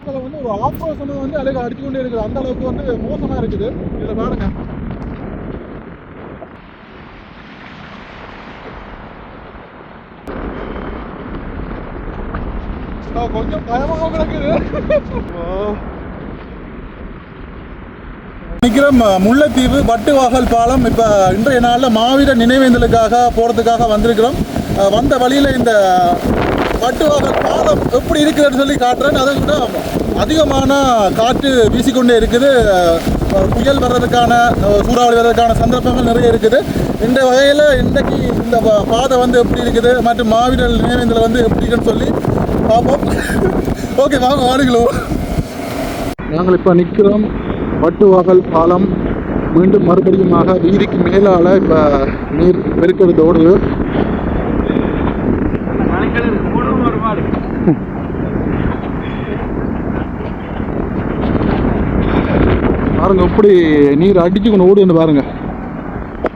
அதில் வந்து ஒரு ஆக்ரோஷமாக வந்து அலைகள் அடிச்சு கொண்டே இருக்குது. அந்த அளவுக்கு வந்து மோசமாக இருக்குது. இதில் பாருங்க, கொஞ்சம் பயமாக கிடக்குது. நிற்கிறோம் முல்லைத்தீவு வட்டுவாகல் பாலம். இப்போ இன்றைய நாளில் மாவீர நினைவேந்தலுக்காக போகிறதுக்காக வந்திருக்கிறோம். வந்த வழியில் இந்த வட்டுவாகல் பாலம் எப்படி இருக்குதுன்னு சொல்லி காட்டுறேன். அதை விட அதிகமான காற்று வீசிக்கொண்டே இருக்குது. புயல் வர்றதுக்கான, சூறாவளி வர்றதுக்கான சந்தர்ப்பங்கள் நிறைய இருக்குது. இந்த வகையில் இன்றைக்கு இந்த பாதை வந்து எப்படி இருக்குது மற்றும் மாவீரர் நினைவேந்தல் வந்து எப்படி இருக்குன்னு சொல்லி பார்ப்போம். ஓகே, வாங்க ஆடுகளோம். நாங்கள் இப்போ நிற்கிறோம் வட்டுவாகல் பாலம். மீண்டும் மறுபடியுமாக வீதிக்கு மேலால் இப்போ நீர் பெருக்கெடுத்து ஓடுது. பாருங்க எப்படி நீர் அடிச்சு கொண்டு ஓடுன்னு பாருங்க.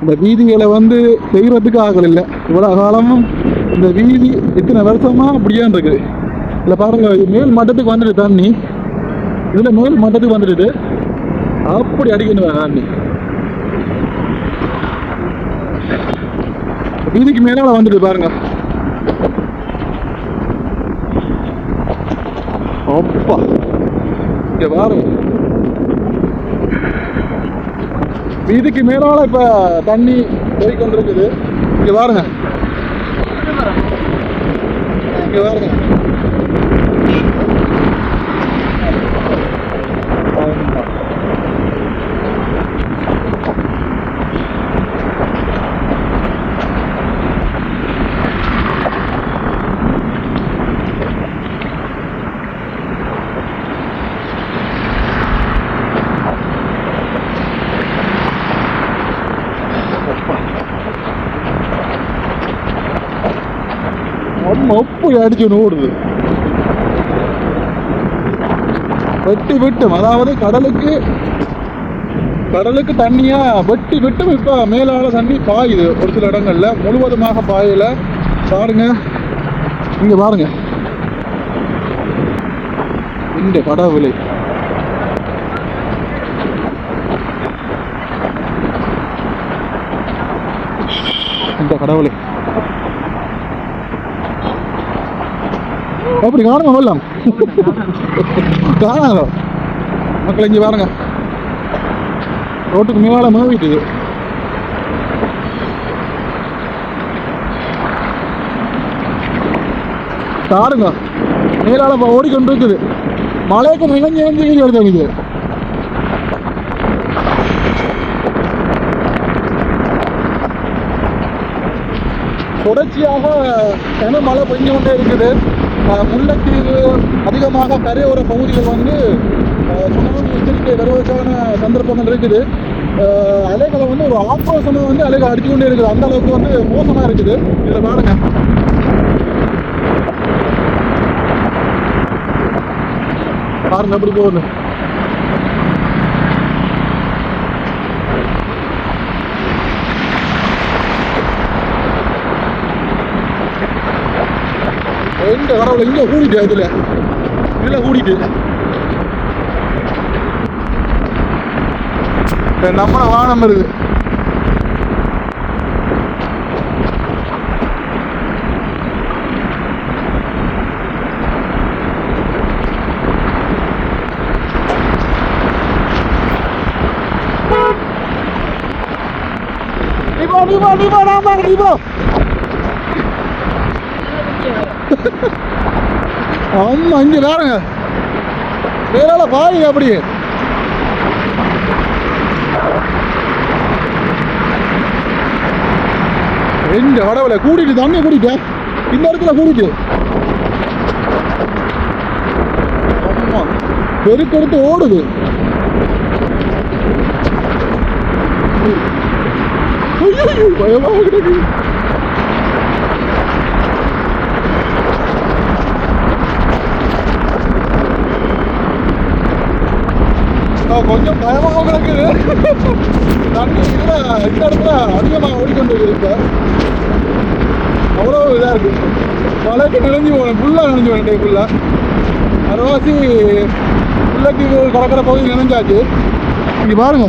இந்த வீதிகளை வந்து செய்கிறதுக்கு ஆகல இல்லை. இவ்வளோ காலமும் இந்த வீதி இத்தனை வருஷமா அப்படியான் இருக்குது. இல்லை பாருங்க, மேல் மட்டத்துக்கு வந்துடுது தண்ணி. இதில் மேல் மட்டத்துக்கு வந்துடுது. அப்படி அடிக்கணும் தண்ணி. வீதிக்கு மேலால வந்துடுது பாருங்க. அப்பா இங்க பாருங்க, வீதிக்கு மேலால இப்ப தண்ணி போய் கொண்டிருக்குது. இங்க பாருங்க, இங்க பாருங்க. ஒப்பு அடிச்சு ஓடுது. வெட்டி விட்டும், அதாவது கடலுக்கு தண்ணியா வெட்டி விட்டும் இப்ப மேலால தண்ணி பாயுது. ஒரு சில இடங்கள்ல முழுவதுமாக பாயல. பாருங்க, இங்க பாருங்க, இந்த கடவுளை அப்படி காணுமா வெள்ளம்? காணாதோ மக்கள்? இங்கே பாருங்க, ரோட்டுக்கு மேலால மாவிட்டுது. பாருங்க, மேலால ஓடிக்கொண்டு இருக்குது. மழைக்கு நினைஞ்சு எடுத்து தொடர்ச்சியாக மழை பெஞ்சு கொண்டே இருக்குது. முல்லைத்தீவு அதிகமாக கரையோர பகுதிகள் வந்து சுனாமி எச்சரிக்கை வருவதற்கான சந்தர்ப்பங்கள் இருக்குது. அலைகளை வந்து ஒரு ஆக்ரோஷமாக வந்து அலைகள் அடிச்சு கொண்டே இருக்குது. அந்த அளவுக்கு வந்து மோசமாக இருக்குது. இதில் பாருங்க, பாருங்க எப்படி போகுது. எங்க வரவுல இங்க கூடிட்டு, இதுல கூடிட்டு நம்ம வானம் வருது. ஆமா, இங்க பாருங்க, மேலால பாருங்க அப்படியே. எங்க கடவுளை கூட்டிட்டு தண்ணி கூட்டிட்டு இந்த இடத்துல கூட்டிட்டு ஆமா பெருக்கெடுத்து ஓடுது. பயமாக கிடக்கு. கொஞ்சம் பயமாக கிடக்குது. தண்ணி இந்த இடத்துல அதிகமாக ஓடிக்கொண்டு இருக்கு. அவ்வளோ இதாக இருக்கு. மழைக்கு நினைஞ்சு போனேன், ஃபுல்லாக நினைஞ்சு போனேன். ஃபுல்லாக அரைவாசி முல்லைத்தீவு கடற்கரை பகுதி நினைஞ்சாச்சு. இங்கே பாருங்க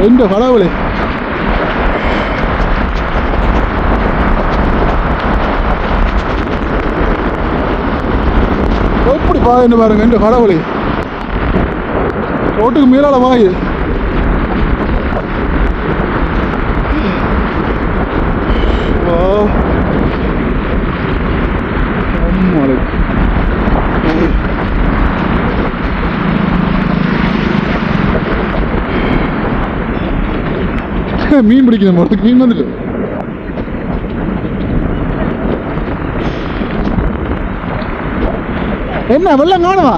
எந்த கடவுளே, எப்படி பாயுன்னு பாருங்க இந்த கடவுளே, ரோட்டுக்கு மேலால பாயுது. மீன் பிடிக்கணும், மீன் வந்துட்டு என்ன வெள்ளம் காணுமா,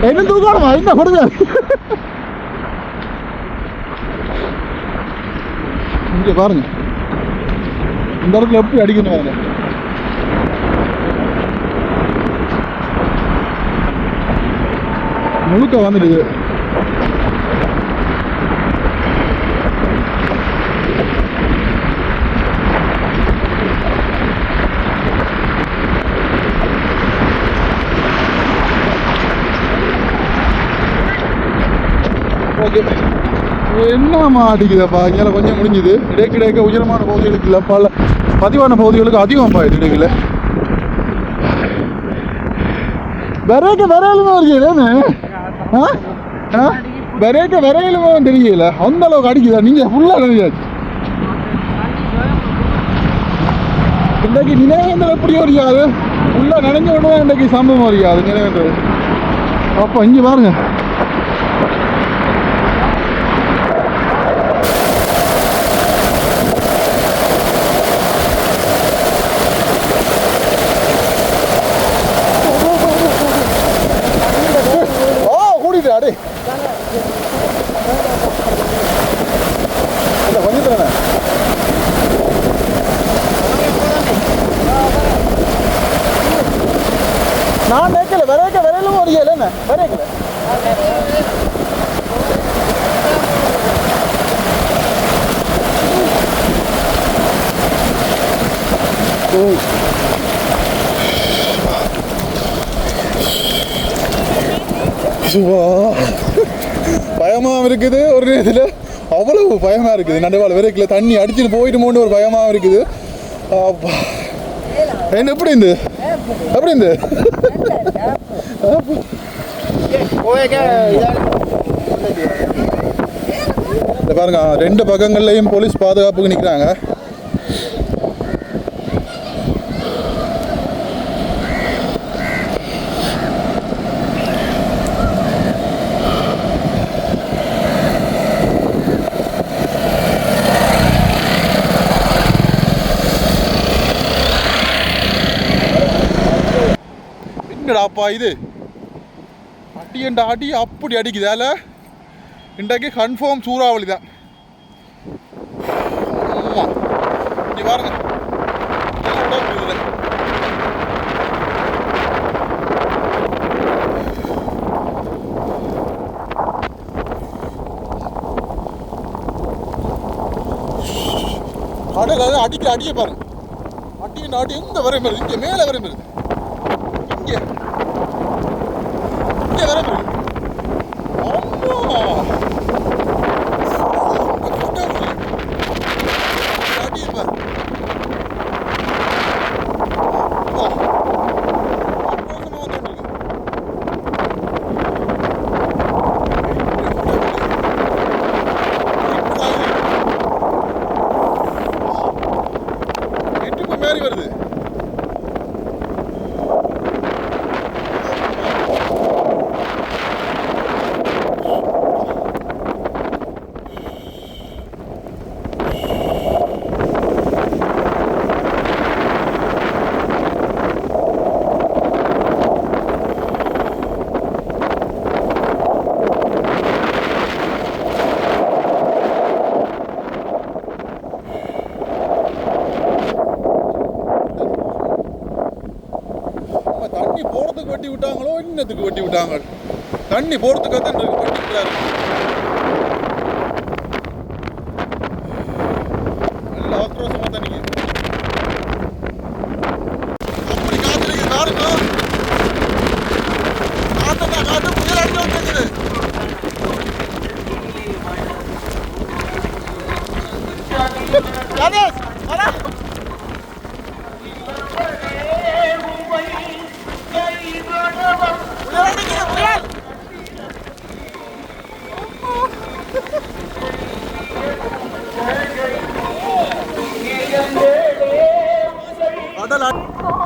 என்ன தூக்கணுமா, என்ன கொடுங்க. இங்க பாருங்க இந்த இடத்துல எப்படி அடிக்கணும் பாருங்க. முழுக்க வந்துடுது. ஓகே, என்ன மாட்டிக்குதப்பா, இங்கே கொஞ்சம் முடிஞ்சுது. இடைக்கிடைக்க உயரமான பகுதிகளுக்கு இல்லை, பல பதிவான பகுதிகளுக்கு அதிகம் பாயுது இடையில. விரையிலுமே இருக்கீங்களே, விரையிலுமே தெரியல, அந்த அளவுக்கு அடிக்குதா? நீங்கள் ஃபுல்லாக நினைச்சாச்சு. இன்றைக்கு நினைவேந்தல் எப்படி வரையாது, ஃபுல்லாக நினைஞ்ச உடனே இன்றைக்கு சம்பவம் வரையாது நினைவேந்தல். அப்போ இங்கே பாருங்க, நான் நினைக்கல விரையிலும் வரையல, என்ன விரைக்கல. பயமாக இருக்குது, ஒரு நேரத்தில் அவ்வளவு பயமாக இருக்குது. நடுவாள் விரைக்கல, தண்ணி அடிச்சுட்டு போயிட்டுமோன்னு ஒரு பயமாக இருக்குது. என்ன எப்படி இருந்து பாருங்க, ரெண்டு பக்கங்கள்லையும் போலீஸ் பாதுகாப்புக்கு நிற்கிறாங்க. என்னடாப்பா இது, அடி அடி அப்படி அடிக்குதால, இன்றைக்கு கன்ஃபார்ம் சூறாவளி தான். நீ பாருங்க, கடல் அடிக்க பாருங்க, அடி எங்க வரையும் வருது, இங்க மேல வரையும் வருது, இங்க வரையும் வருது. வருது தண்ணி போறதுக்கு வெட்டி விட்டாங்களோ, இன்னத்துக்கு வெட்டி விட்டாங்க. தண்ணி போறதுக்காக தான் வெட்டி விட்டாரு. நல்ல ஆக்ரோஷமா தண்ணிக்கு. அப்படி காத்திருக்கு பாருங்க.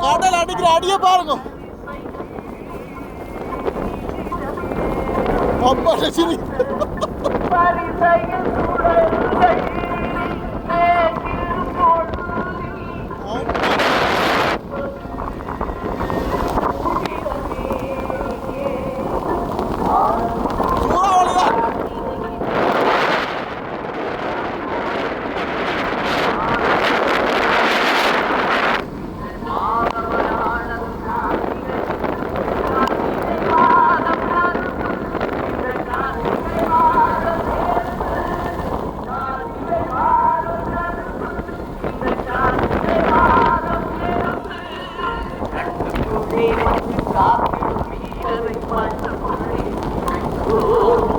கடல் அடிக்கிற அடிய பாருங்க. அப்பா சரி. Oh,